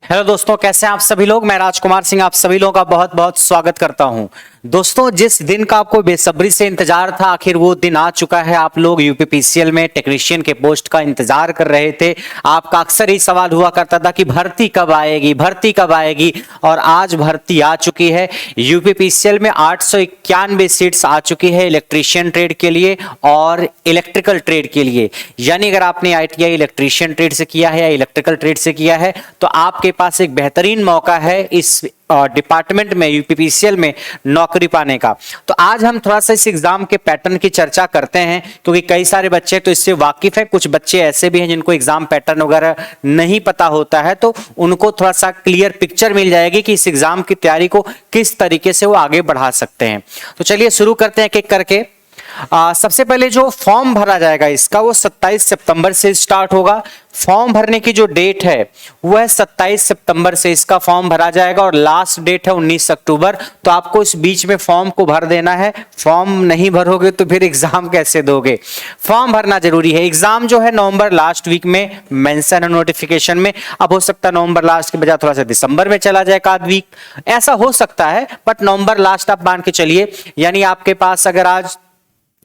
Hello दोस्तों, कैसे हैं आप सभी लोग। मैं राजकुमार सिंह आप सभी लोगों का बहुत बहुत स्वागत करता हूं। दोस्तों, जिस दिन का आपको बेसब्री से इंतजार था, आखिर वो दिन आ चुका है। आप लोग यूपीपीसीएल में टेक्नीशियन के पोस्ट का इंतजार कर रहे थे। आपका अक्सर ही सवाल हुआ करता था कि भर्ती कब आएगी, भर्ती कब आएगी, और आज भर्ती आ चुकी है। यूपीपीसीएल में 891 सीट्स आ चुकी है इलेक्ट्रीशियन ट्रेड के लिए और इलेक्ट्रिकल ट्रेड के लिए। यानी अगर आपने आईटीआई इलेक्ट्रीशियन ट्रेड से किया है या इलेक्ट्रिकल ट्रेड से किया है तो आपके पास एक बेहतरीन मौका है इस डिपार्टमेंट में, यूपीपीसीएल में नौकरी पाने का। तो आज हम थोड़ा सा इस एग्जाम के पैटर्न की चर्चा करते हैं, क्योंकि कई सारे बच्चे तो इससे वाकिफ है, कुछ बच्चे ऐसे भी हैं जिनको एग्जाम पैटर्न वगैरह नहीं पता होता है, तो उनको थोड़ा सा क्लियर पिक्चर मिल जाएगी कि इस एग्जाम की तैयारी को किस तरीके से वो आगे बढ़ा सकते हैं। तो चलिए शुरू करते हैं एक एक करके। सबसे पहले जो फॉर्म भरा जाएगा इसका वो 27 सितंबर से स्टार्ट होगा। फॉर्म भरने की जो डेट है वो है 27 सितंबर से इसका फॉर्म भरा जाएगा और लास्ट डेट है 19 अक्टूबर। तो आपको इस बीच में फॉर्म को भर देना है। फॉर्म नहीं भरोगे तो फिर एग्जाम कैसे दोगे। फॉर्म भरना जरूरी है। एग्जाम जो है नवंबर लास्ट वीक में मेंशन है नोटिफिकेशन में। अब हो सकता है नवंबर लास्ट के बजाय थोड़ा सा दिसंबर में चला जाए, आध वीक ऐसा हो सकता है, बट नवंबर लास्ट आप मान के चलिए। यानी आपके पास अगर आज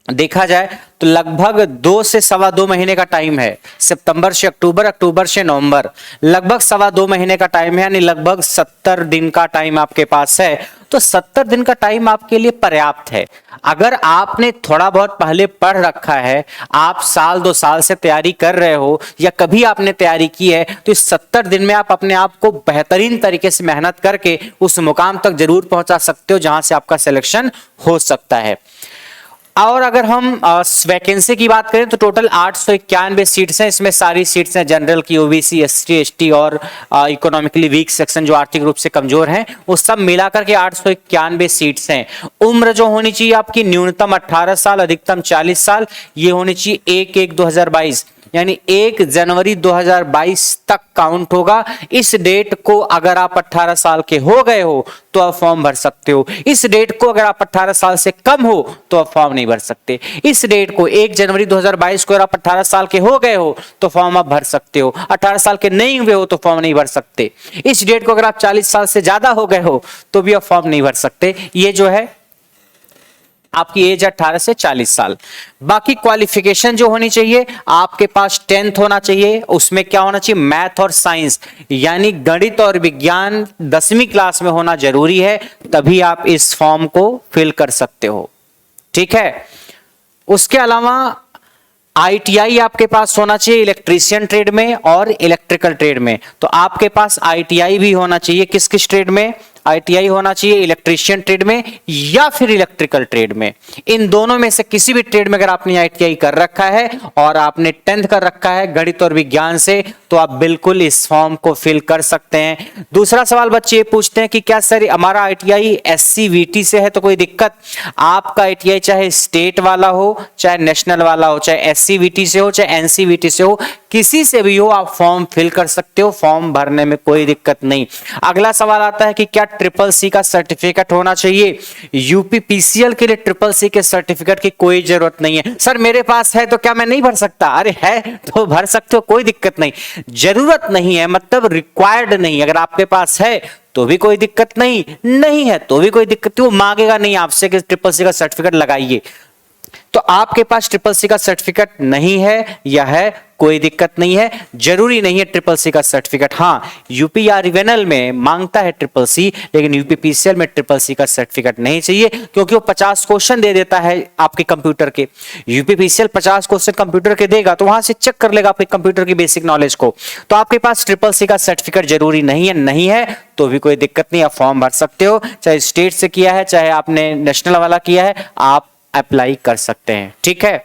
देखा जाए तो लगभग 2 से सवा 2 महीने का टाइम है। सितंबर से अक्टूबर, अक्टूबर से नवंबर, लगभग सवा 2 महीने का टाइम है, यानी लगभग 70 दिन का टाइम आपके पास है। तो 70 दिन का टाइम आपके लिए पर्याप्त है। अगर आपने थोड़ा बहुत पहले पढ़ रखा है, आप साल 2 साल से तैयारी कर रहे हो या कभी आपने तैयारी की है, तो इस 70 दिन में आप अपने आप को बेहतरीन तरीके से मेहनत करके उस मुकाम तक जरूर पहुंचा सकते हो जहां से आपका सिलेक्शन हो सकता है। और अगर हम वैकेंसी की बात करें तो टोटल 891 सीट्स हैं। इसमें सारी सीट्स हैं जनरल की, ओबीसी, एसटी, एसटी और इकोनॉमिकली वीक सेक्शन जो आर्थिक रूप से कमजोर हैं, वो सब मिलाकर के 891 सीट्स हैं। उम्र जो होनी चाहिए आपकी न्यूनतम 18 साल, अधिकतम 40 साल, ये होनी चाहिए 1/1/2022, यानी 1 जनवरी 2022 तक काउंट होगा। इस डेट को अगर आप 18 साल के हो गए हो तो आप फॉर्म भर सकते हो। इस डेट को अगर आप 18 साल से कम हो तो आप फॉर्म नहीं भर सकते। इस डेट को 1 जनवरी 2022 को अगर आप 18 साल के हो गए हो तो फॉर्म आप भर सकते हो। 18 साल के नहीं हुए हो तो फॉर्म नहीं भर सकते। इस डेट को अगर आप 40 साल से ज्यादा हो गए हो तो भी आप फॉर्म नहीं भर सकते। ये जो है आपकी एज 18 से 40 साल। बाकी क्वालिफिकेशन जो होनी चाहिए, आपके पास 10th होना चाहिए। उसमें क्या होना चाहिए, मैथ और साइंस, यानी गणित और विज्ञान 10वीं क्लास में होना जरूरी है, तभी आप इस फॉर्म को फिल कर सकते हो। ठीक है। उसके अलावा आईटीआई आपके पास होना चाहिए इलेक्ट्रीशियन ट्रेड में और इलेक्ट्रिकल ट्रेड में। तो आपके पास आईटीआई भी होना चाहिए। किस किस ट्रेड में आईटीआई होना चाहिए, इलेक्ट्रीशियन ट्रेड में या फिर इलेक्ट्रिकल ट्रेड में। इन दोनों में से किसी भी ट्रेड में अगर आपने आईटीआई कर रखा है और आपने 10th कर रखा है गणित और विज्ञान से, तो आप बिल्कुल इस फॉर्म को फिल कर सकते हैं। दूसरा सवाल बच्चे ये पूछते हैं कि क्या सर हमारा आईटीआई एससीवीटी से है तो कोई दिक्कत। आपका आईटीआई चाहे स्टेट वाला हो, चाहे नेशनल वाला हो, चाहे एससीवीटी से हो, चाहे एनसीवीटी से हो, किसी से भी हो, आप फॉर्म फिल कर सकते हो। फॉर्म भरने में कोई दिक्कत नहीं। अगला सवाल आता है कि क्या ट्रिपल सी का सर्टिफिकेट होना चाहिए। यूपीपीसीएल के लिए ट्रिपल सी के सर्टिफिकेट की कोई जरूरत नहीं है। सर मेरे पास है तो क्या मैं नहीं भर सकता। अरे है तो भर सकते हो, कोई दिक्कत नहीं। जरूरत नहीं है मतलब रिक्वायर्ड नहीं। अगर आपके पास है तो भी कोई दिक्कत नहीं, नहीं है तो भी कोई दिक्कत नहीं। वो मांगेगा नहीं आपसे कि ट्रिपल सी का सर्टिफिकेट लगाइए। तो आपके पास ट्रिपल सी का सर्टिफिकेट नहीं है या है, कोई दिक्कत नहीं है। जरूरी नहीं है ट्रिपल सी का सर्टिफिकेट। हाँ, यूपी या रिवेनल में मांगता है ट्रिपल सी, लेकिन यूपीपीसीएल में ट्रिपल सी का सर्टिफिकेट नहीं चाहिए, क्योंकि वो 50 क्वेश्चन दे देता है आपके कंप्यूटर के। यूपीपीसीएल 50 क्वेश्चन कंप्यूटर के देगा तो वहां से चेक कर लेगा आपके कंप्यूटर की बेसिक नॉलेज को। तो आपके पास ट्रिपल सी का सर्टिफिकेट जरूरी नहीं है। नहीं है तो भी कोई दिक्कत नहीं, आप फॉर्म भर सकते हो। चाहे स्टेट से किया है, चाहे आपने नेशनल वाला किया है, आप अप्लाई कर सकते हैं। ठीक है।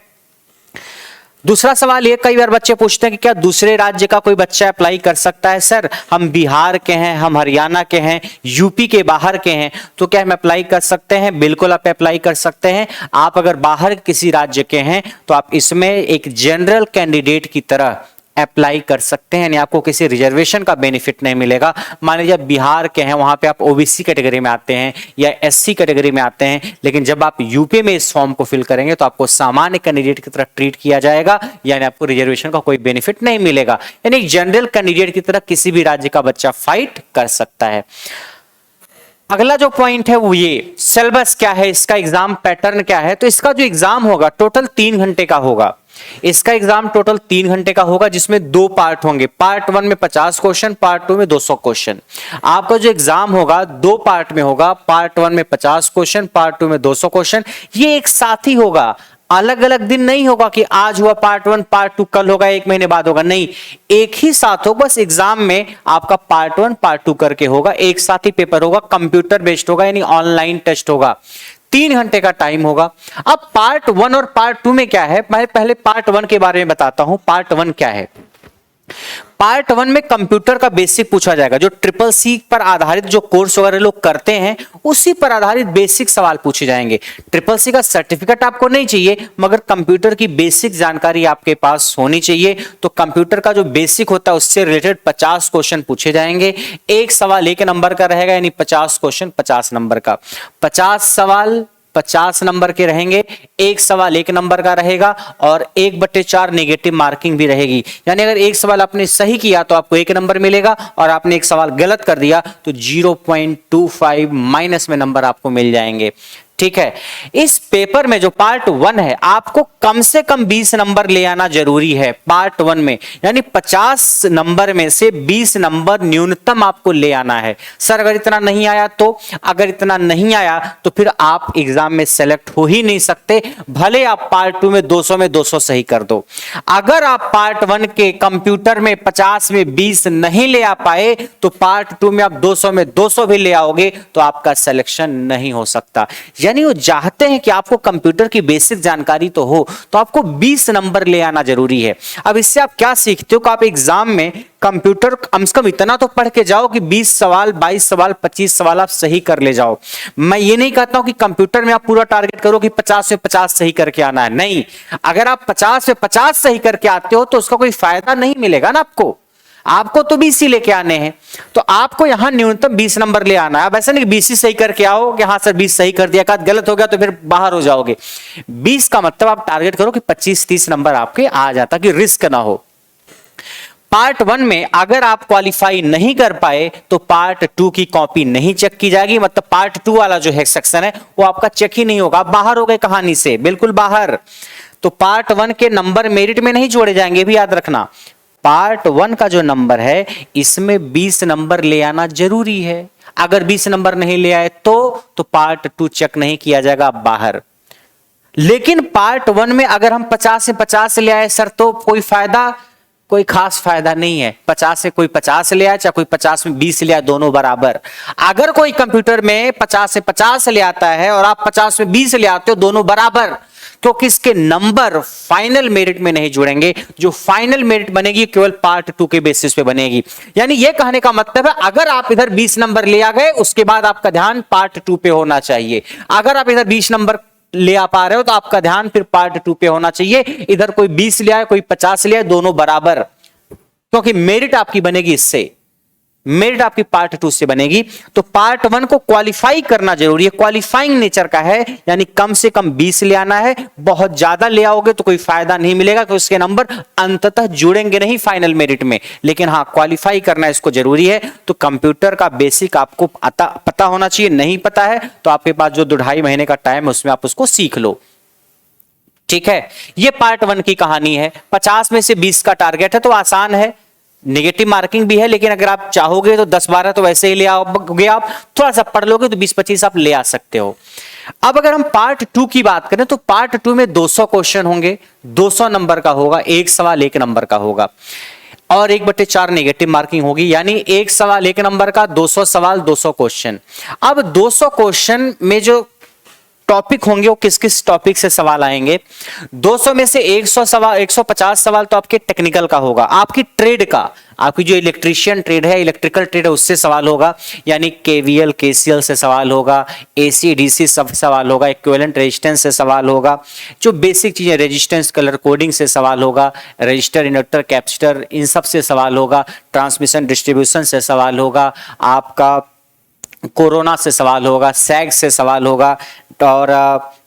दूसरा सवाल ये कई बार बच्चे पूछते हैं कि क्या दूसरे राज्य का कोई बच्चा अप्लाई कर सकता है। सर हम बिहार के हैं, हम हरियाणा के हैं, यूपी के बाहर के हैं, तो क्या हम अप्लाई कर सकते हैं। बिल्कुल आप अप्लाई कर सकते हैं। आप अगर बाहर किसी राज्य के हैं तो आप इसमें एक जनरल कैंडिडेट की तरह अप्लाई कर सकते हैं, यानी आपको किसी रिजर्वेशन का बेनिफिट नहीं मिलेगा। मान लीजिए बिहार के हैं, वहां पे आप ओबीसी कैटेगरी में आते हैं या एससी कैटेगरी में आते हैं, लेकिन जब आप यूपी में इस फॉर्म को फिल करेंगे तो आपको सामान्य कैंडिडेट की तरह ट्रीट किया जाएगा, यानी आपको रिजर्वेशन का कोई बेनिफिट नहीं मिलेगा। यानी जनरल कैंडिडेट की तरह किसी भी राज्य का बच्चा फाइट कर सकता है। अगला जो पॉइंट है वो ये सिलेबस क्या है, इसका एग्जाम पैटर्न क्या है। तो इसका जो एग्जाम होगा टोटल 3 घंटे का होगा। इसका एग्जाम टोटल 3 घंटे का होगा, जिसमें 2 पार्ट होंगे। पार्ट 1 में 50 क्वेश्चन, पार्ट 2 में 200 क्वेश्चन। आपका जो एग्जाम होगा 2 पार्ट में होगा। पार्ट 1 में 50 क्वेश्चन, पार्ट 2 में 200 क्वेश्चन। ये एक साथ ही होगा, अलग अलग दिन नहीं होगा कि आज हुआ पार्ट 1, पार्ट 2 कल होगा, 1 महीने बाद होगा, नहीं, एक ही साथ हो। बस एग्जाम में आपका पार्ट 1 पार्ट 2 करके होगा, एक साथ ही पेपर होगा, कंप्यूटर बेस्ड होगा, यानी ऑनलाइन टेस्ट होगा। 3 घंटे का टाइम होगा। अब पार्ट 1 और पार्ट 2 में क्या है, मैं पहले पार्ट 1 के बारे में बताता हूं। पार्ट 1 क्या है? पार्ट 1 में कंप्यूटर का बेसिक पूछा जाएगा। जो CCC पर आधारित जो कोर्स वगैरह लोग करते हैं उसी पर आधारित बेसिक सवाल पूछे जाएंगे। CCC का सर्टिफिकेट आपको नहीं चाहिए, मगर कंप्यूटर की बेसिक जानकारी आपके पास होनी चाहिए। तो कंप्यूटर का जो बेसिक होता है उससे रिलेटेड 50 क्वेश्चन पूछे जाएंगे। एक सवाल 1 नंबर का रहेगा, यानी 50 क्वेश्चन 50 नंबर का। 50 सवाल 50 नंबर के रहेंगे। एक सवाल 1 नंबर का रहेगा और 1/4 नेगेटिव मार्किंग भी रहेगी। यानी अगर एक सवाल आपने सही किया तो आपको 1 नंबर मिलेगा, और आपने एक सवाल गलत कर दिया तो 0.25 माइनस में नंबर आपको मिल जाएंगे। ठीक है। इस पेपर में जो पार्ट 1 है आपको कम से कम 20 नंबर ले आना जरूरी है पार्ट 1 में, यानी 50 नंबर में से 20 नंबर न्यूनतम आपको ले आना है। सर अगर इतना नहीं आया तो? अगर इतना नहीं आया तो फिर आप एग्जाम में सेलेक्ट हो ही नहीं सकते, भले आप पार्ट 2 में 200 में 200 सही कर दो। अगर आप पार्ट 1 के कंप्यूटर में 50 में 20 नहीं ले आ पाए तो पार्ट 2 में आप 200 में 200 भी ले आओगे तो आपका सिलेक्शन नहीं हो सकता। यानी वो चाहते हैं कि आपको कंप्यूटर की बेसिक जानकारी तो हो, तो आपको 20 नंबर ले आना जरूरी है। अब इससे आप क्या सीखते हो कि आप एग्जाम में कंप्यूटर कम से कम इतना तो पढ़ के जाओ कि 20 सवाल 22 सवाल 25 सवाल आप सही कर ले जाओ। मैं ये नहीं कहता हूं कि कंप्यूटर में आप पूरा टारगेट करो कि 50 से 50 सही करके आना है, नहीं। अगर आप 50 से 50 सही करके आते हो तो उसका कोई फायदा नहीं मिलेगा ना आपको तो 20 ही लेके आने हैं। तो आपको यहां न्यूनतम 20 नंबर ले आना है। अब ऐसा नहीं कि 20 ही सही करके आओ कि हाँ सर 20 सही कर दिया, का गलत हो गया तो फिर बाहर हो जाओगे। 20 का मतलब आप टारगेट करो कि 25-30 नंबर आपके आ जाता, कि रिस्क ना हो। पार्ट 1 में अगर आप क्वालिफाई नहीं कर पाए तो पार्ट 2 की कॉपी नहीं चेक की जाएगी। मतलब पार्ट 2 वाला जो है सेक्शन है वो आपका चेक ही नहीं होगा, बाहर हो गए कहानी से, बिल्कुल बाहर। तो पार्ट 1 के नंबर मेरिट में नहीं जोड़े जाएंगे, भी याद रखना। पार्ट 1 का जो नंबर है इसमें 20 नंबर ले आना जरूरी है। अगर 20 नंबर नहीं ले आए तो पार्ट 2 चेक नहीं किया जाएगा, बाहर। लेकिन पार्ट 1 में अगर हम 50 से 50 ले आए सर तो कोई खास फायदा नहीं है। 50 से कोई 50 ले आए, चाहे कोई 50 में 20 ले आए, दोनों बराबर। अगर कोई कंप्यूटर में 50 से 50 ले आता है और आप 50 में 20 ले आते हो, दोनों बराबर, क्योंकि इसके नंबर फाइनल मेरिट में नहीं जुड़ेंगे। जो फाइनल मेरिट बनेगी केवल पार्ट 2 के बेसिस पे बनेगी। यानी यह कहने का मतलब है अगर आप इधर 20 नंबर ले आ गए उसके बाद आपका ध्यान पार्ट 2 पे होना चाहिए। अगर आप इधर 20 नंबर ले आ पा रहे हो तो आपका ध्यान फिर पार्ट 2 पे होना चाहिए। इधर कोई 20 ले आए कोई 50 ले आए, दोनों बराबर, क्योंकि मेरिट आपकी बनेगी इससे, मेरिट आपकी पार्ट 2 से बनेगी। तो पार्ट 1 को क्वालिफाई करना जरूरी है, क्वालिफाइंग नेचर का है, यानी कम से कम 20 ले आना है। बहुत ज्यादा ले आओगे तो कोई फायदा नहीं मिलेगा, क्योंकि उसके नंबर अंततः जुड़ेंगे नहीं फाइनल मेरिट में। लेकिन हाँ, क्वालिफाई करना इसको जरूरी है। तो कंप्यूटर का बेसिक आपको पता होना चाहिए। नहीं पता है तो आपके पास जो 2-2.5 महीने का टाइम है उसमें आप उसको सीख लो। ठीक है, ये पार्ट 1 की कहानी है। 50 में से 20 का टारगेट है तो आसान है, नेगेटिव मार्किंग भी है, लेकिन अगर आप चाहोगे तो 10-12 तो वैसे ही ले आओगे। आप थोड़ा सा पढ़ लोगे तो 20-25 आप ले आ सकते हो। अब अगर हम पार्ट 2 की बात करें तो पार्ट 2 में 200 क्वेश्चन होंगे, 200 नंबर का होगा, एक सवाल 1 नंबर का होगा और 1/4 नेगेटिव मार्किंग होगी। यानी एक सवाल 1 नंबर का, 200 सवाल 200 क्वेश्चन। अब 200 क्वेश्चन में जो टॉपिक होंगे वो किस किस टॉपिक से सवाल आएंगे। 200 में से 150 सवाल तो आपके टेक्निकल का होगा, आपकी ट्रेड का, आपकी जो इलेक्ट्रीशियन ट्रेड है, इलेक्ट्रिकल ट्रेड है, उससे सवाल होगा, यानी केवीएल केसीएल से सवाल होगा, एसी डीसी सब सवाल होगा, इक्विवेलेंट रेजिस्टेंस से सवाल होगा, जो बेसिक चीजें रेजिस्टेंस कलर कोडिंग से सवाल होगा, रजिस्टर इंडक्टर कैपेसिटर इन सब से सवाल होगा, ट्रांसमिशन डिस्ट्रीब्यूशन से सवाल होगा, आपका कोरोना से सवाल होगा, सैग से सवाल होगा, और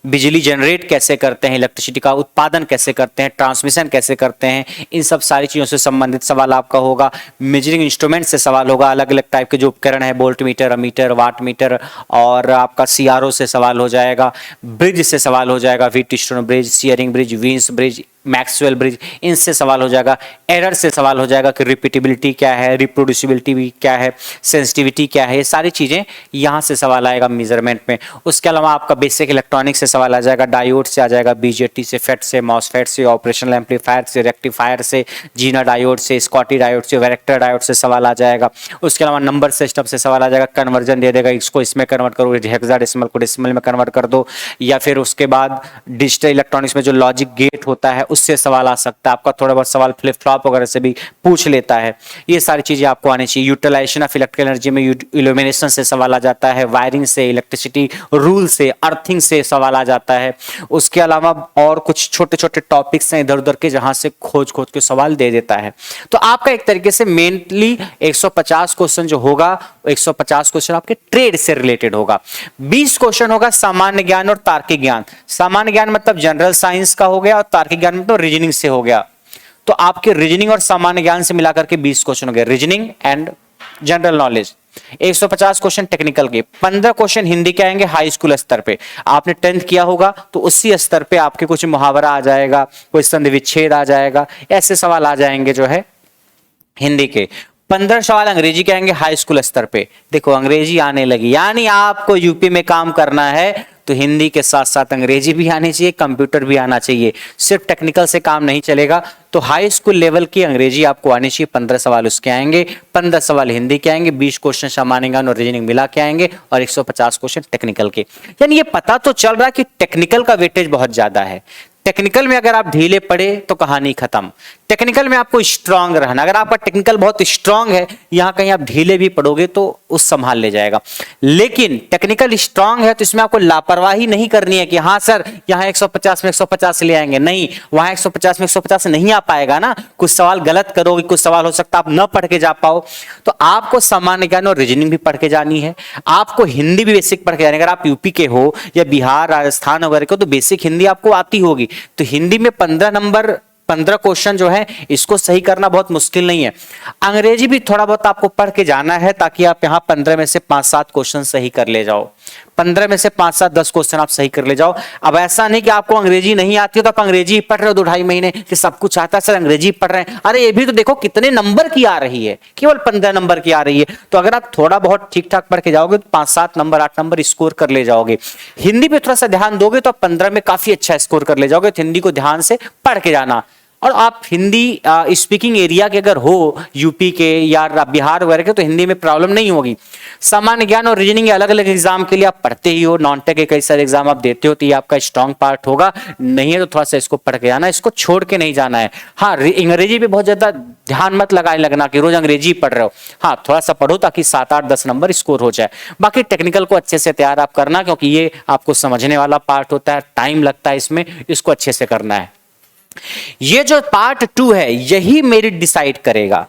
बिजली जनरेट कैसे करते हैं, इलेक्ट्रिसिटी का उत्पादन कैसे करते हैं, ट्रांसमिशन कैसे करते हैं, इन सब सारी चीज़ों से संबंधित सवाल आपका होगा। मेजरिंग इंस्ट्रूमेंट से सवाल होगा, अलग अलग टाइप के जो उपकरण है, volt meter, ammeter, watt meter, और आपका सीआरओ से सवाल हो जाएगा, ब्रिज से सवाल हो जाएगा, Wheatstone bridge, Schering bridge, Wien's bridge, Maxwell bridge, इनसे सवाल हो जाएगा। एरर से सवाल हो जाएगा कि रिपीटेबिलिटी क्या है, रिप्रोड्यूसिबिलिटी भी क्या है, सेंसिटिविटी क्या है, ये सारी चीज़ें यहाँ से सवाल आएगा मेजरमेंट में। उसके अलावा आपका बेसिक इलेक्ट्रॉनिक्स से सवाल आ जाएगा, डायोड से आ जाएगा, बीजेटी से, फेट से, मॉसफेट से, ऑपरेशनल एम्पलीफायर से, रेक्टिफायर से, जीना डायोड से, स्कॉटी डायोड से, वैरेक्टर डायोड से सवाल आ जाएगा। उसके अलावा नंबर सिस्टम से सवाल आ जाएगा, कन्वर्जन दे देगा, इसको इसमें कन्वर्ट करो, हेक्साडेसिमल को डेसिमल में कन्वर्ट कर दो, या फिर उसके बाद डिजिटल इलेक्ट्रॉनिक्स में जो लॉजिक गेट होता है उससे सवाल आ सकता है। आपका थोड़ा बहुत सवाल फ्लिप फ्लॉप वगैरह से भी पूछ लेता है। ये सारी चीजें आपको आनी चाहिए। यूटिलाइजेशन ऑफ इलेक्ट्रिकल एनर्जी में इल्यूमिनेशन से सवाल आ जाता है, वायरिंग से, इलेक्ट्रिसिटी रूल से, अर्थिंग से सवाल आ जाता है। उसके अलावा और कुछ छोटे छोटे टॉपिक्स हैं इधर उधर के, जहां से खोज खोज के सवाल दे देता है। तो आपका एक तरीके से मेनली 150 क्वेश्चन जो होगा, 150 क्वेश्चन आपके ट्रेड से रिलेटेड होगा। 20 क्वेश्चन होगा सामान्य ज्ञान और तार्किक ज्ञान। सामान्य ज्ञान मतलब जनरल साइंस का हो गया, और तार्किक ज्ञान मतलब रीजनिंग से हो गया। तो आपके रीजनिंग और सामान्य ज्ञान से मिलाकर के 20 क्वेश्चन हो गए, reasoning and general knowledge. 150 question technical के, 15 क्वेश्चन हिंदी के आएंगे हाई स्कूल स्तर पे। आपने 10th किया होगा तो उसी स्तर पे आपके कुछ मुहावरा आ जाएगा, कोई संधि विच्छेद आ जाएगा, ऐसे सवाल आ जाएंगे जो है हिंदी के। 15 सवाल अंग्रेजी के आएंगे हाई स्कूल स्तर पे। देखो अंग्रेजी आने लगी, यानी आपको यूपी में काम करना है तो हिंदी के साथ साथ अंग्रेजी भी आनी चाहिए, कंप्यूटर भी आना चाहिए, सिर्फ टेक्निकल से काम नहीं चलेगा। तो हाई स्कूल लेवल की अंग्रेजी आपको आनी चाहिए। 15 सवाल उसके आएंगे, 15 सवाल हिंदी के आएंगे, 20 क्वेश्चन सामान्य ज्ञान और रीजनिंग मिला के आएंगे, और 150 क्वेश्चन टेक्निकल के। यानी ये पता तो चल रहा है कि टेक्निकल का वेटेज बहुत ज्यादा है। टेक्निकल में अगर आप ढीले पड़े तो कहानी खत्म। टेक्निकल में आपको स्ट्रांग रहना, अगर आपका टेक्निकल बहुत स्ट्रांग है, यहां कहीं आप ढीले भी पड़ोगे तो उस संभाल ले जाएगा। लेकिन टेक्निकल स्ट्रांग है तो इसमें आपको लापरवाही नहीं करनी है कि हाँ सर यहां 150 में 150 ले आएंगे, नहीं, वहां 150 में 150 नहीं आ पाएगा ना। कुछ सवाल गलत करोगे, कुछ सवाल हो सकता है आप न पढ़ के जा पाओ। तो आपको सामान्य ज्ञान और रीजनिंग भी पढ़ के जानी है, आपको हिंदी भी बेसिक पढ़ के जानी है। अगर आप यूपी के हो या बिहार राजस्थान वगैरह के हो तो बेसिक हिंदी आपको आती होगी। तो हिंदी में 15 क्वेश्चन जो है इसको सही करना बहुत मुश्किल नहीं है। अंग्रेजी भी थोड़ा बहुत आपको पढ़ के जाना है ताकि आप यहां 15 में से 5-7 क्वेश्चन सही कर ले जाओ। 15 में से 5-7-10 क्वेश्चन आप सही कर ले जाओ। अब ऐसा नहीं कि आपको अंग्रेजी नहीं आती हो तो आप अंग्रेजी पढ़ रहे हो 2-2.5 महीने कि सब कुछ आता है सर अंग्रेजी पढ़ रहे हैं। अरे ये भी तो देखो कितने नंबर की आ रही है, केवल 15 नंबर की आ रही है। तो अगर आप थोड़ा बहुत ठीक ठाक पढ़ के जाओगे तो 5-7 नंबर 8 नंबर स्कोर कर ले जाओगे। हिंदी पे थोड़ा सा ध्यान दोगे तो आप 15 में काफी अच्छा स्कोर कर ले जाओगे। तो हिंदी को ध्यान से पढ़ के जाना। और आप हिंदी स्पीकिंग एरिया के अगर हो यूपी के या बिहार वगैरह के तो हिंदी में प्रॉब्लम नहीं होगी। सामान्य ज्ञान और रीजनिंग अलग अलग एग्जाम के लिए आप पढ़ते ही हो, नॉन टेक के कई सारे एग्जाम आप देते हो, तो ये आपका स्ट्रॉन्ग पार्ट होगा। नहीं है तो थोड़ा सा इसको पढ़ के जाना, इसको छोड़ के नहीं जाना है। हाँ अंग्रेजी पे बहुत ज्यादा ध्यान मत लगाए लगना कि रोज अंग्रेजी पढ़ रहे हो। हाँ थोड़ा सा पढ़ो ताकि 7-8-10 नंबर स्कोर हो जाए। बाकी टेक्निकल को अच्छे से तैयार आप करना, क्योंकि ये आपको समझने वाला पार्ट होता है, टाइम लगता है इसमें, इसको अच्छे से करना है। ये जो पार्ट 2 है यही मेरिट डिसाइड करेगा।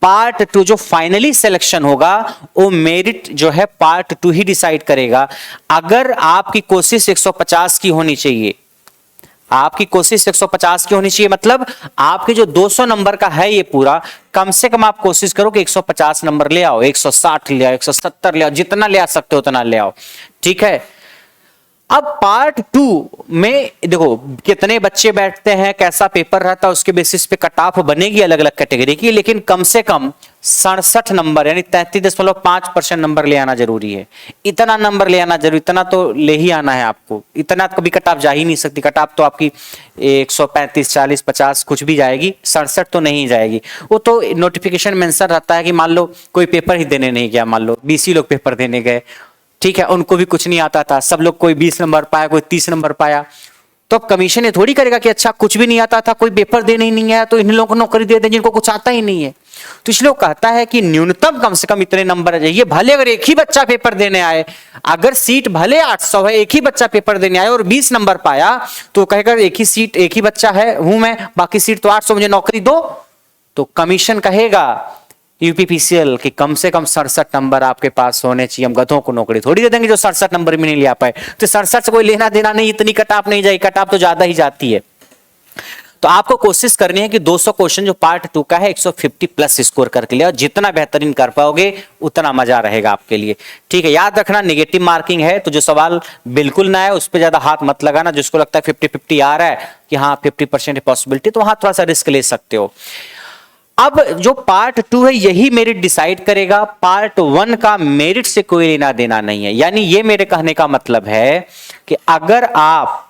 पार्ट 2 जो फाइनली सिलेक्शन होगा वो मेरिट जो है पार्ट 2 ही डिसाइड करेगा। अगर आपकी कोशिश 150 की होनी चाहिए, आपकी कोशिश 150 की होनी चाहिए, मतलब आपके जो 200 नंबर का है ये पूरा, कम से कम आप कोशिश करो कि 150 नंबर ले आओ, 160 ले आओ, 170 ले आओ, जितना ले आ सकते हो उतना ले आओ, ठीक है। अब पार्ट 2 में देखो कितने बच्चे बैठते हैं, कैसा पेपर रहता है, उसके बेसिस पे कट ऑफ बनेगी अलग अलग कैटेगरी की, लेकिन कम से कम 67 नंबर यानी 33.5% नंबर ले आना जरूरी है। इतना नंबर ले आना जरूरी, इतना तो ले ही आना है आपको। इतना कभी कट ऑफ जा ही नहीं सकती। कट ऑफ तो आपकी 135, 40, 50 कुछ भी जाएगी, 67 तो नहीं जाएगी। वो तो नोटिफिकेशन मेंशन रहता है कि मान लो कोई पेपर ही देने नहीं गया, मान लो 20 लोग पेपर देने गए ठीक है, उनको भी कुछ नहीं आता था, सब लोग कोई 20 नंबर पाया, कोई 30 नंबर पाया। तो अब कमीशन ये थोड़ी करेगा कि अच्छा कुछ भी नहीं आता था, कोई पेपर देने ही नहीं आया तो इन लोगों को नौकरी दे दें जिनको कुछ आता ही नहीं है। तो इसलिए वो कहता है कि न्यूनतम कम से कम इतने नंबर आ जाइए, भले अगर एक ही बच्चा पेपर देने आए, अगर सीट भले 800 है, एक ही बच्चा पेपर देने आए और 20 नंबर पाया, तो कहेगा एक ही सीट, एक ही बच्चा है हूं मैं, बाकी सीट तो 800, मुझे नौकरी दो। तो कमीशन कहेगा यूपीपीसीएल कि कम से कम 67 नंबर आपके पास होने चाहिए, हम गधों को नौकरी थोड़ी दे देंगे जो 67 नंबर भी नहीं ले आ पाए। तो 67 से कोई लेना देना नहीं, इतनी कट ऑफ नहीं जाएगी, कट ऑफ तो ज्यादा ही जाती है। तो आपको कोशिश करनी है कि 200 क्वेश्चन जो पार्ट 2 का है 150 प्लस स्कोर करके लिया, जितना बेहतरीन कर पाओगे उतना मजा रहेगा आपके लिए। ठीक है, याद रखना नेगेटिव मार्किंग है, तो जो सवाल बिल्कुल ना है उस पर ज्यादा हाथ मत लगाना। जिसको लगता है 50-50 आ रहा है कि हाँ 50% पॉसिबिलिटी, तो वहां थोड़ा सा रिस्क ले सकते हो। अब जो पार्ट 2 है यही मेरिट डिसाइड करेगा, पार्ट 1 का मेरिट से कोई लेना देना नहीं है। यानी ये मेरे कहने का मतलब है कि अगर आप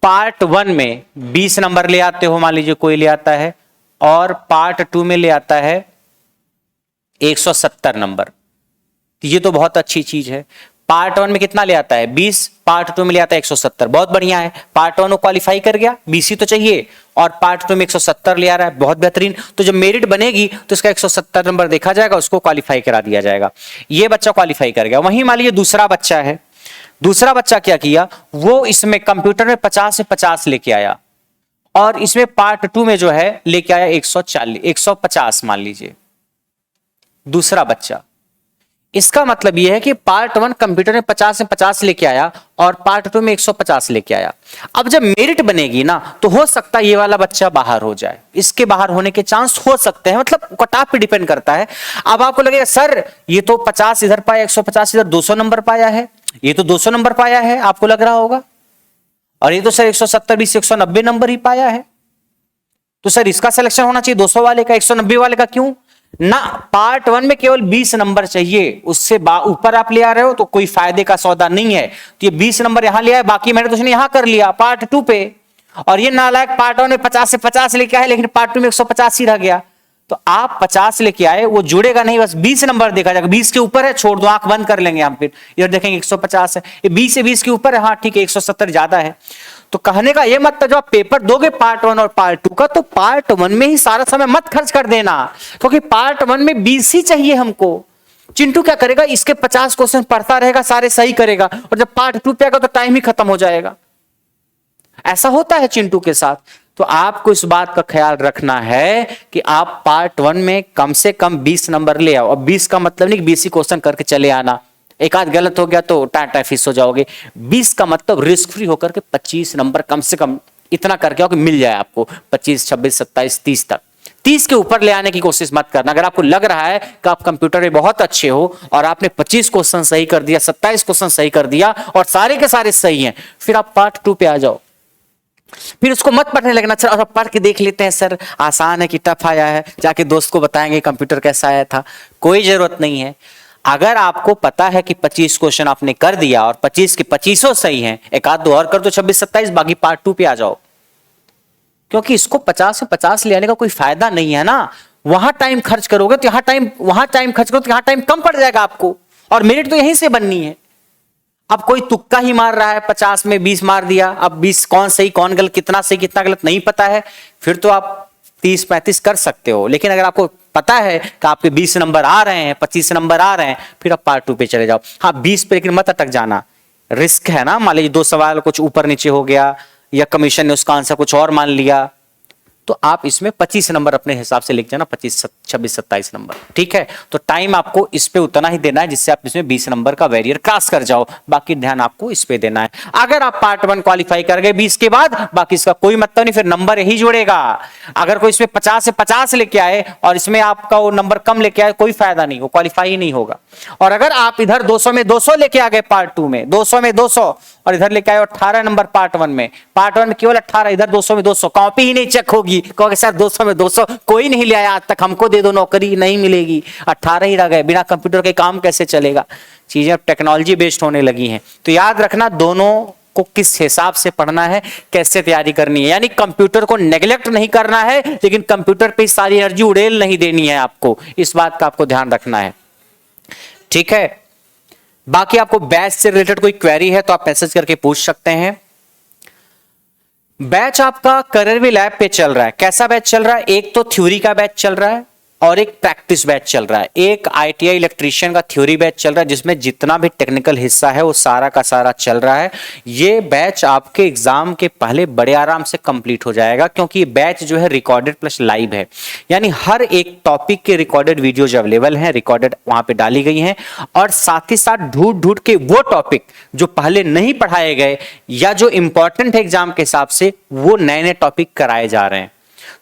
पार्ट 1 में 20 नंबर ले आते हो, मान लीजिए कोई ले आता है, और पार्ट 2 में ले आता है 170 नंबर, तो ये तो बहुत अच्छी चीज है। पार्ट 1 में कितना ले आता है 20, पार्ट 2 में ले आता है 170, बहुत बढ़िया है। पार्ट 1 क्वालिफाई कर गया, 20 ही तो चाहिए, और पार्ट 2 में 170 ले आ रहा है, बहुत बेहतरीन। तो जब मेरिट बनेगी तो इसका 170 नंबर देखा जाएगा, उसको क्वालिफाई करा दिया जाएगा। ये बच्चा क्वालिफाई कर गया। वहीं मान लीजिए दूसरा बच्चा है, दूसरा बच्चा क्या किया, वो इसमें कंप्यूटर में 50 से 50 लेके आया, और इसमें पार्ट 2 में जो है लेके आया 150 मान लीजिए दूसरा बच्चा। इसका मतलब यह है कि पार्ट 1 कंप्यूटर में 50 से 50 लेके आया और पार्ट 2 में 150 लेके आया। अब जब मेरिट बनेगी ना तो हो सकता है ये वाला बच्चा बाहर हो जाए, इसके बाहर होने के चांस हो सकते हैं, मतलब कट ऑफ पे डिपेंड करता है। अब आपको लगेगा सर ये तो 50 इधर पाया, 150 इधर, 200 नंबर पाया है, ये तो 200 नंबर पाया है, आपको लग रहा होगा, और ये तो सर 170 20 190 नंबर ही पाया है, तो सर इसका सिलेक्शन होना चाहिए 200 वाले का, 190 वाले का क्यों ना। पार्ट 1 में केवल 20 नंबर चाहिए, उससे ऊपर आप ले आ रहे हो तो कोई फायदे का सौदा नहीं है। तो ये 20 नंबर यहां ले आए, बाकी मैंने तो उसने यहां कर लिया पार्ट 2 पे, और ये नालायक पार्ट 1 में 50 से 50 लेके आए, लेकिन पार्ट 2 में 150 ही रह गया। तो आप 50 लेके आए, वो जुड़ेगा नहीं, बस 20 नंबर देखा जाएगा, 20 के ऊपर है छोड़ दो, आंख बंद कर लेंगे हम, फिर इधर देखेंगे 150 है, ये 20 से 20 के ऊपर है, हाँ ठीक है 170 ज्यादा है। तो कहने का ये मतलब जब आप पेपर दोगे पार्ट 1 और पार्ट 2 का, तो पार्ट 1 में ही सारा समय मत खर्च कर देना, क्योंकि पार्ट 1 में 20 ही चाहिए हमको। चिंटू क्या करेगा, इसके 50 क्वेश्चन पढ़ता रहेगा, सारे सही करेगा, और जब पार्ट 2 पे आएगा तो टाइम ही खत्म हो जाएगा। ऐसा होता है चिंटू के साथ। तो आपको इस बात का ख्याल रखना है कि आप पार्ट 1 में कम से कम 20 नंबर ले आओ। अब 20 का मतलब नहीं कि 20 ही क्वेश्चन करके चले आना, एक आध गलत हो गया तो टाटा फिस हो जाओगे। 20 का मतलब रिस्क फ्री होकर के 25 नंबर कम से कम इतना करके आओ कि मिल जाए आपको 25 26 27 30 तक। 30 के ऊपर ले आने की कोशिश मत करना। अगर आपको लग रहा है कि आप कंप्यूटर में बहुत अच्छे हो और आपने 25 क्वेश्चन सही कर दिया, 27 क्वेश्चन सही कर दिया और सारे के सारे सही हैं, फिर आप पार्ट 2 पे आ जाओ। फिर उसको मत पढ़ने लगना, अच्छा पढ़ के देख लेते हैं सर आसान है कि टफ आया है, जाके दोस्त को बताएंगे कंप्यूटर कैसा आया था। कोई जरूरत नहीं है। अगर आपको पता है कि 25 क्वेश्चन आपने कर दिया और 25 के 25 सही हैं, एक आध दो और कर दो 26 27, बाकी पार्ट 2 पे आ जाओ। क्योंकि इसको 50 से 50 ले आने का कोई फायदा नहीं है ना। वहां टाइम खर्च करोगे तो वहां टाइम खर्च करोगे तो यहां टाइम कम पड़ जाएगा आपको, और मेरिट तो यहीं से बननी है। अब कोई तुक्का ही मार रहा है, 50 में 20 मार दिया, अब 20 कौन सही कौन गलत, कितना सही कितना गलत नहीं पता है, फिर तो आप 30-35 कर सकते हो। लेकिन अगर आपको पता है कि आपके 20 नंबर आ रहे हैं, 25 नंबर आ रहे हैं, फिर आप पार्ट 2 पे चले जाओ। हाँ 20 पे लेकिन मत अटक जाना, रिस्क है ना। मान लीजिए 2 सवाल कुछ ऊपर नीचे हो गया, या कमीशन ने उसका आंसर कुछ और मान लिया, तो आप इसमें 25 नंबर अपने हिसाब से लिख जाना, 25 26 27 नंबर, ठीक है। तो टाइम आपको इस पे उतना ही देना है जिससे आप इसमें 20 नंबर का बैरियर क्रॉस कर जाओ, बाकी ध्यान आपको इस पे देना है। अगर आप पार्ट 1 क्वालिफाई कर गए 20 के बाद, बाकी इसका कोई मतलब नहीं, फिर नंबर यही जुड़ेगा। अगर कोई इसमें 50 से 50 लेके आए और इसमें आपका वो नंबर कम लेके आए, कोई फायदा नहीं, वो क्वालिफाई ही नहीं होगा। और अगर आप इधर 200 में 200 लेके आ गए पार्ट 2 में, 200 में 200, और इधर लेके आए 18 नंबर पार्ट 1 में, पार्ट 1 में केवल 18, इधर 200 में 200, कॉपी ही नहीं चेक होगी, कहोगे सर 200 में 200 कोई नहीं ले आया आज तक, हमको दे दो नौकरी, नहीं मिलेगी, 18 ही रह गए, बिना कंप्यूटर के काम कैसे चलेगा। चीजें अब टेक्नोलॉजी बेस्ड होने लगी हैं। तो याद रखना दोनों को किस हिसाब से पढ़ना है, कैसे तैयारी करनी है। यानी कंप्यूटर को नेग्लेक्ट नहीं करना है, लेकिन कंप्यूटर पे सारी एनर्जी उड़ेल नहीं देनी है आपको, इस बात का आपको ध्यान रखना है, ठीक है। बाकी आपको बैच से रिलेटेड कोई क्वेरी है तो आप मैसेज करके पूछ सकते हैं। बैच आपका करियर लैब पे चल रहा है। कैसा बैच चल रहा है? एक तो थ्योरी का बैच चल रहा है और एक प्रैक्टिस बैच चल रहा है। एक आईटीआई इलेक्ट्रीशियन का थ्योरी बैच चल रहा है जिसमें जितना भी टेक्निकल हिस्सा है वो सारा का सारा चल रहा है। ये बैच आपके एग्जाम के पहले बड़े आराम से कंप्लीट हो जाएगा, क्योंकि ये बैच जो है रिकॉर्डेड प्लस लाइव है। यानी हर एक टॉपिक के रिकॉर्डेड वीडियोज अवेलेबल हैं, रिकॉर्डेड वहां पे डाली गई हैं, और साथ ही साथ ढूंढ ढूंढ के वो टॉपिक जो पहले नहीं पढ़ाए गए या जो इंपॉर्टेंट है एग्जाम के हिसाब से, वो नए नए टॉपिक कराए जा रहे हैं।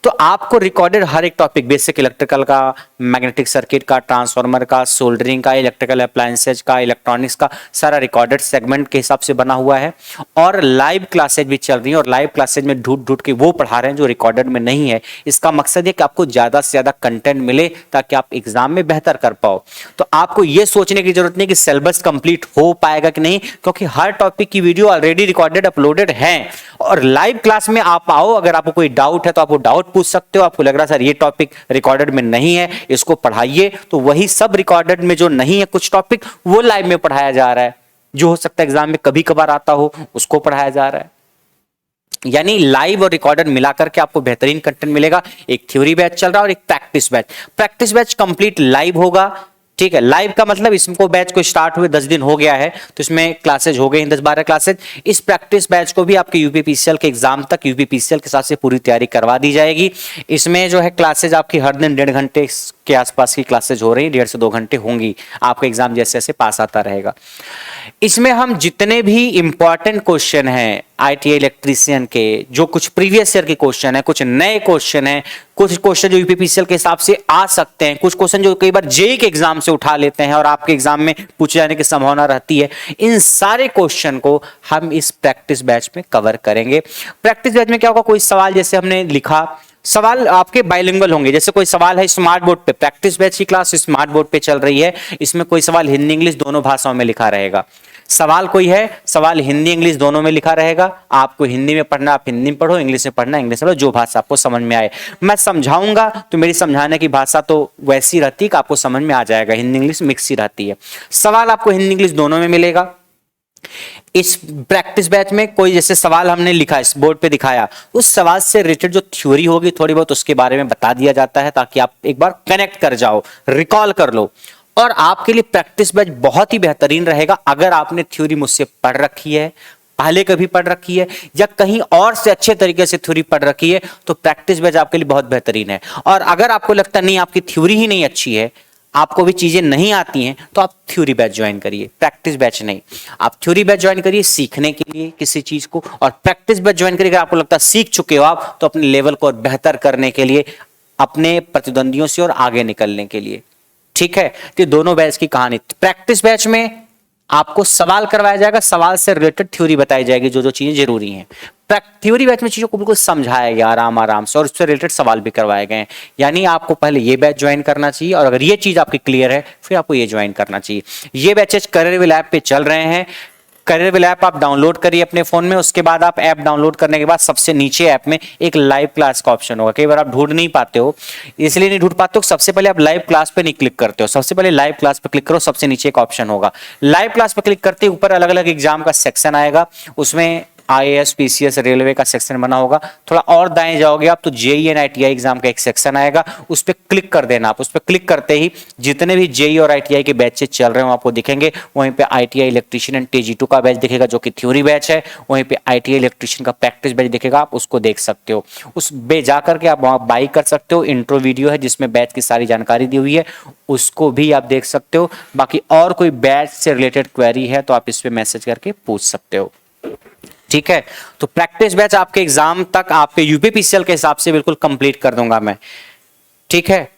तो आपको रिकॉर्डेड हर एक टॉपिक, बेसिक इलेक्ट्रिकल का, मैग्नेटिक सर्किट का, ट्रांसफार्मर का, सोल्डरिंग का, इलेक्ट्रिकल अप्लायंसेज का, इलेक्ट्रॉनिक्स का, सारा रिकॉर्डेड सेगमेंट के हिसाब से बना हुआ है। और लाइव क्लासेज भी चल रही हैं, और लाइव क्लासेज में ढूंढ ढूंढ के वो पढ़ा रहे हैं जो रिकॉर्डेड में नहीं है। इसका मकसद है कि आपको ज्यादा से ज्यादा कंटेंट मिले ताकि आप एग्जाम में बेहतर कर पाओ। तो आपको ये सोचने की जरूरत नहीं कि सिलेबस कंप्लीट हो पाएगा कि नहीं, क्योंकि हर टॉपिक की वीडियो ऑलरेडी रिकॉर्डेड अपलोडेड है। और लाइव क्लास में आप आओ, अगर आपको कोई डाउट है तो आपको डाउट पूछ सकते हो। आपको लग रहा है सर ये टॉपिक रिकॉर्डेड में नहीं है, इसको पढ़ाइए, तो वही सब रिकॉर्डेड में जो नहीं है कुछ टॉपिक, वो लाइव में पढ़ाया जा रहा है। जो हो सकता है एग्जाम में कभी कभार आता हो, उसको पढ़ाया जा रहा है। यानी लाइव और रिकॉर्डेड मिलाकर के आपको बेहतरीन कंटेंट मिलेगा। एक थ्योरी बैच चल रहा है और एक practice batch. Practice batch complete live होगा, ठीक है। लाइव का मतलब इसको बैच को स्टार्ट हुए 10 दिन हो गया है, तो इसमें क्लासेज हो गए 10-12 क्लासेज। इस प्रैक्टिस बैच को भी आपके यूपीपीसीएल के एग्जाम तक यूपीपीसीएल के साथ से पूरी तैयारी करवा दी जाएगी। इसमें जो है क्लासेज आपकी हर दिन 1.5 घंटे के आसपास की क्लासेज हो रही है, 1.5 से 2 घंटे होंगी। आपका एग्जाम जैसे जैसे पास आता रहेगा। इसमें हम जितने भी इंपॉर्टेंट क्वेश्चन हैं आईटीआई इलेक्ट्रीशियन के, जो कुछ प्रीवियस ईयर के क्वेश्चन है, कुछ नए क्वेश्चन है, कुछ क्वेश्चन जो यूपीपीसीएल के हिसाब से आ सकते हैं, कुछ क्वेश्चन जो कई बार जेईई के एग्जाम से उठा लेते हैं और आपके एग्जाम में पूछे जाने की संभावना रहती है, इन सारे क्वेश्चन को हम इस प्रैक्टिस बैच में कवर करेंगे। प्रैक्टिस बैच में क्या होगा, कोई सवाल जैसे हमने लिखा, सवाल आपके बाइलिंगुअल होंगे। जैसे कोई सवाल है स्मार्ट बोर्ड पे, प्रैक्टिस बैच की क्लास स्मार्ट बोर्ड पे चल रही है, इसमें कोई सवाल हिंदी इंग्लिश दोनों भाषाओं में लिखा रहेगा। सवाल कोई है, सवाल हिंदी इंग्लिश दोनों में लिखा रहेगा। आपको हिंदी में पढ़ना आप हिंदी में पढ़ो, इंग्लिश में पढ़ना इंग्लिश में पढ़ो, जो भाषा आपको समझ में आए। मैं समझाऊंगा तो मेरी समझाने की भाषा तो वैसी रहती है कि आपको समझ में आ जाएगा, हिंदी इंग्लिश मिक्स ही रहती है। सवाल आपको हिंदी इंग्लिश दोनों में मिलेगा। इस प्रैक्टिस बैच में कोई जैसे सवाल हमने लिखा, इस बोर्ड पे दिखाया, उस सवाल से रिलेटेड जो थ्योरी होगी थोड़ी बहुत उसके बारे में बता दिया जाता है, ताकि आप एक बार कनेक्ट कर जाओ, रिकॉल कर लो। और आपके लिए प्रैक्टिस बैच बहुत ही बेहतरीन रहेगा अगर आपने थ्योरी मुझसे पढ़ रखी है, पहले कभी पढ़ रखी है, या कहीं और से अच्छे तरीके से थ्योरी पढ़ रखी है, तो प्रैक्टिस बैच आपके लिए बहुत बेहतरीन है। और अगर आपको लगता नहीं आपकी थ्योरी ही नहीं अच्छी है, आपको भी चीजें नहीं आती हैं, तो आप थ्योरी बैच ज्वाइन करिए, प्रैक्टिस बैच नहीं। आप थ्योरी बैच ज्वाइन करिए सीखने के लिए किसी चीज को, और प्रैक्टिस बैच ज्वाइन करिए अगर आपको लगता है सीख चुके हो आप, तो अपने लेवल को और बेहतर करने के लिए, अपने प्रतिद्वंदियों से और आगे निकलने के लिए। ठीक है, तो दोनों बैच की कहानी। प्रैक्टिस बैच में आपको सवाल करवाया जाएगा, सवाल से रिलेटेड थ्योरी बताई जाएगी, जो जो चीजें जरूरी हैं। थ्योरी बैच में चीजों को बिल्कुल समझाया गया आराम आराम से, और उससे रिलेटेड सवाल भी करवाए गए हैं। यानी आपको पहले ये बैच ज्वाइन करना चाहिए, और अगर ये चीज आपकी क्लियर है फिर आपको ये ज्वाइन करना चाहिए। ये बैचेज करियर लैब पे चल रहे हैं। करियर ऐप आप डाउनलोड करिए अपने फोन में। उसके बाद आप ऐप डाउनलोड करने के बाद सबसे नीचे ऐप में एक लाइव क्लास का ऑप्शन होगा। कई बार आप ढूंढ नहीं पाते हो, इसलिए नहीं ढूंढ पाते हो, सबसे पहले आप लाइव क्लास पे नहीं क्लिक करते हो। सबसे पहले लाइव क्लास पे क्लिक करो, सबसे नीचे एक ऑप्शन होगा। लाइव क्लास पे क्लिक करते ऊपर अलग अलग एग्जाम का सेक्शन आएगा, उसमें आईएएस पीसीएस रेलवे का सेक्शन बना होगा। थोड़ा और दाएं जाओगे आप तो जेईई एंड आईटीआई एग्जाम का एक सेक्शन आएगा, उस पर क्लिक कर देना। आप उस पर क्लिक करते ही जितने भी जेईई और आईटीआई के बैचेस चल रहे हैं आपको दिखेंगे। वहीं पे आईटीआई इलेक्ट्रीशियन एंड टीजी2 का बैच दिखेगा जो कि थ्योरी बैच है। वहीं पे आईटीआई इलेक्ट्रीशियन का प्रैक्टिस बैच दिखेगा, आप उसको देख सकते हो। उस पे जाकर के आप वहां बाई कर सकते हो। इंट्रो वीडियो है जिसमें बैच की सारी जानकारी दी हुई है, उसको भी आप देख सकते हो। बाकी और कोई बैच से रिलेटेड क्वेरी है तो आप इस पे मैसेज करके पूछ सकते हो। ठीक है, तो प्रैक्टिस बैच आपके एग्जाम तक आपके यूपीपीसीएल के हिसाब से बिल्कुल कंप्लीट कर दूंगा मैं। ठीक है,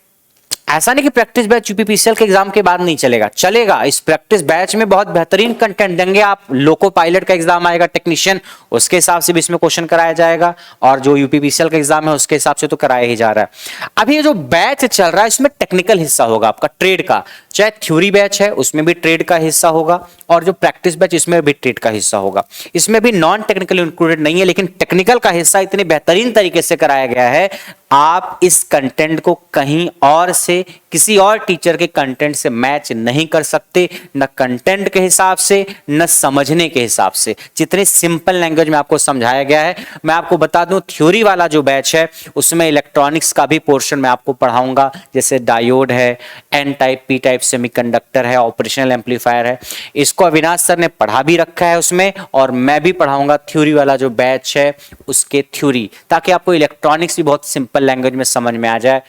ऐसा नहीं कि प्रैक्टिस बैच यूपीपीसीएल के एग्जाम के बाद नहीं चलेगा, चलेगा। इस प्रैक्टिस बैच में बहुत बेहतरीन कंटेंट देंगे आप। लोको पायलट का एग्जाम आएगा टेक्नीशियन, उसके हिसाब से भी इसमें क्वेश्चन कराया जाएगा, और जो यूपीपीसीएल का एग्जाम है उसके हिसाब से तो कराया ही जा रहा है। अभी ये जो बैच चल रहा है इसमें टेक्निकल हिस्सा होगा आपका, ट्रेड का। चाहे थ्योरी बैच है उसमें भी ट्रेड का हिस्सा होगा, और जो प्रैक्टिस बैच इसमें भी ट्रेड का हिस्सा होगा। इसमें भी नॉन टेक्निकल इंक्लूडेड नहीं है, लेकिन टेक्निकल का हिस्सा इतने बेहतरीन तरीके से कराया गया है, आप इस कंटेंट को कहीं और से, किसी और टीचर के कंटेंट से मैच नहीं कर सकते, न कंटेंट के हिसाब से न समझने के हिसाब से। जितने सिंपल लैंग्वेज में आपको समझाया गया है। मैं आपको बता दूं, थ्योरी वाला जो बैच है उसमें इलेक्ट्रॉनिक्स का भी पोर्शन मैं आपको पढ़ाऊंगा, जैसे डायोड है, N type P type semiconductor है, ऑपरेशनल एम्पलीफायर है। इसको अविनाश सर ने पढ़ा भी रखा है उसमें, और मैं भी पढ़ाऊंगा थ्योरी वाला जो बैच है उसके थ्योरी, ताकि आपको इलेक्ट्रॉनिक्स भी बहुत सिंपल लैंग्वेज में समझ में आ जाए।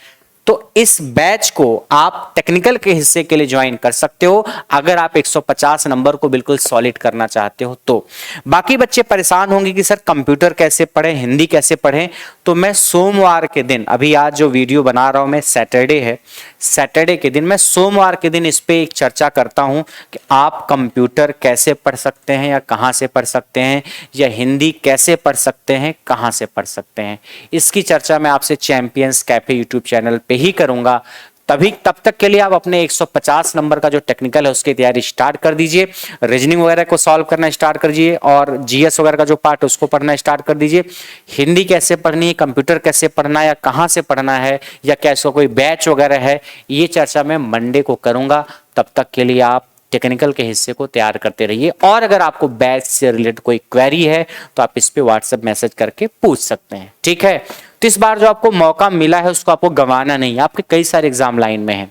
तो इस बैच को आप टेक्निकल के हिस्से के लिए ज्वाइन कर सकते हो, अगर आप 150 नंबर को बिल्कुल सॉलिड करना चाहते हो तो। बाकी बच्चे परेशान होंगे कि सर कंप्यूटर कैसे पढ़ें, हिंदी कैसे पढ़ें, तो मैं सोमवार के दिन, अभी आज जो वीडियो बना रहा हूं मैं सैटरडे है, सैटरडे के दिन, मैं सोमवार के दिन इस पे एक चर्चा करता हूं कि आप कंप्यूटर कैसे पढ़ सकते हैं या कहां से पढ़ सकते हैं, या हिंदी कैसे पढ़ सकते हैं, कहां से पढ़ सकते हैं। इसकी चर्चा मैं आपसे चैंपियंस कैफे यूट्यूब चैनल पे ही करूंगा। तब तक के लिए आप अपने 150 नंबर का जो टेक्निकल है उसकी तैयारी स्टार्ट कर दीजिए, रीजनिंग वगैरह को सॉल्व करना स्टार्ट कर दीजिए, और जीएस वगैरह का जो पार्ट है उसको पढ़ना स्टार्ट कर दीजिए। हिंदी कैसे पढ़नी है, कंप्यूटर कैसे पढ़ना है, या कहां से पढ़ना है, या क्या इसका कोई बैच वगैरह है, ये चर्चा मैं मंडे को करूंगा। तब तक के लिए आप टेक्निकल के हिस्से को तैयार करते रहिए, और अगर आपको बैच से रिलेटेड कोई क्वेरी है तो आप इस पे व्हाट्सएप मैसेज करके पूछ सकते हैं, ठीक है। तो इस बार जो आपको मौका मिला है उसको आपको गंवाना नहीं है। आपके कई सारे एग्जाम लाइन में हैं,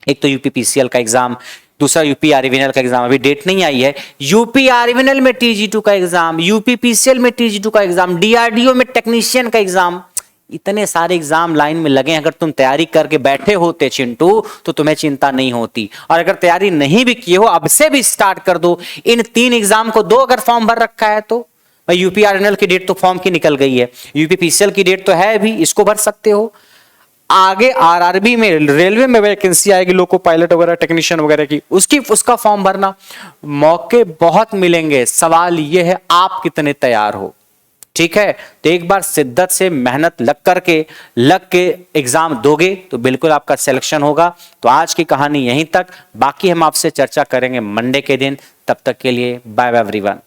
एक तो यूपीपीसीएल का एग्जाम, दूसरा यूपी आरवीएनएल का एग्जाम, अभी डेट नहीं आई है, यूपी आरवीएनएल में टीजी2 का एग्जाम, यूपीपीसीएल में टीजी2 का एग्जाम, डीआरडीओ में टेक्नीशियन का एग्जाम। इतने सारे एग्जाम लाइन में लगे, अगर तुम तैयारी करके बैठे होते चिंटू तो तुम्हें चिंता नहीं होती, और अगर तैयारी नहीं भी किए हो अब से भी स्टार्ट कर दो। इन 3 एग्जाम को दो, अगर फॉर्म भर रखा है तो। भाई यूपी आरवीएनएल की डेट तो फॉर्म की निकल गई है, यूपीपीसीएल की डेट तो है भी, इसको भर सकते हो। आगे आरआरबी में, रेलवे में वैकेंसी आएगी लोको पायलट वगैरह टेक्नीशियन वगैरह की, उसका फॉर्म भरना। मौके बहुत मिलेंगे, सवाल यह है आप कितने तैयार हो, ठीक है। तो एक बार शिद्दत से मेहनत लग के एग्जाम दोगे तो बिल्कुल आपका सिलेक्शन होगा। तो आज की कहानी यहीं तक, बाकी हम आपसे चर्चा करेंगे मंडे के दिन। तब तक के लिए बाय बाय एवरीवन।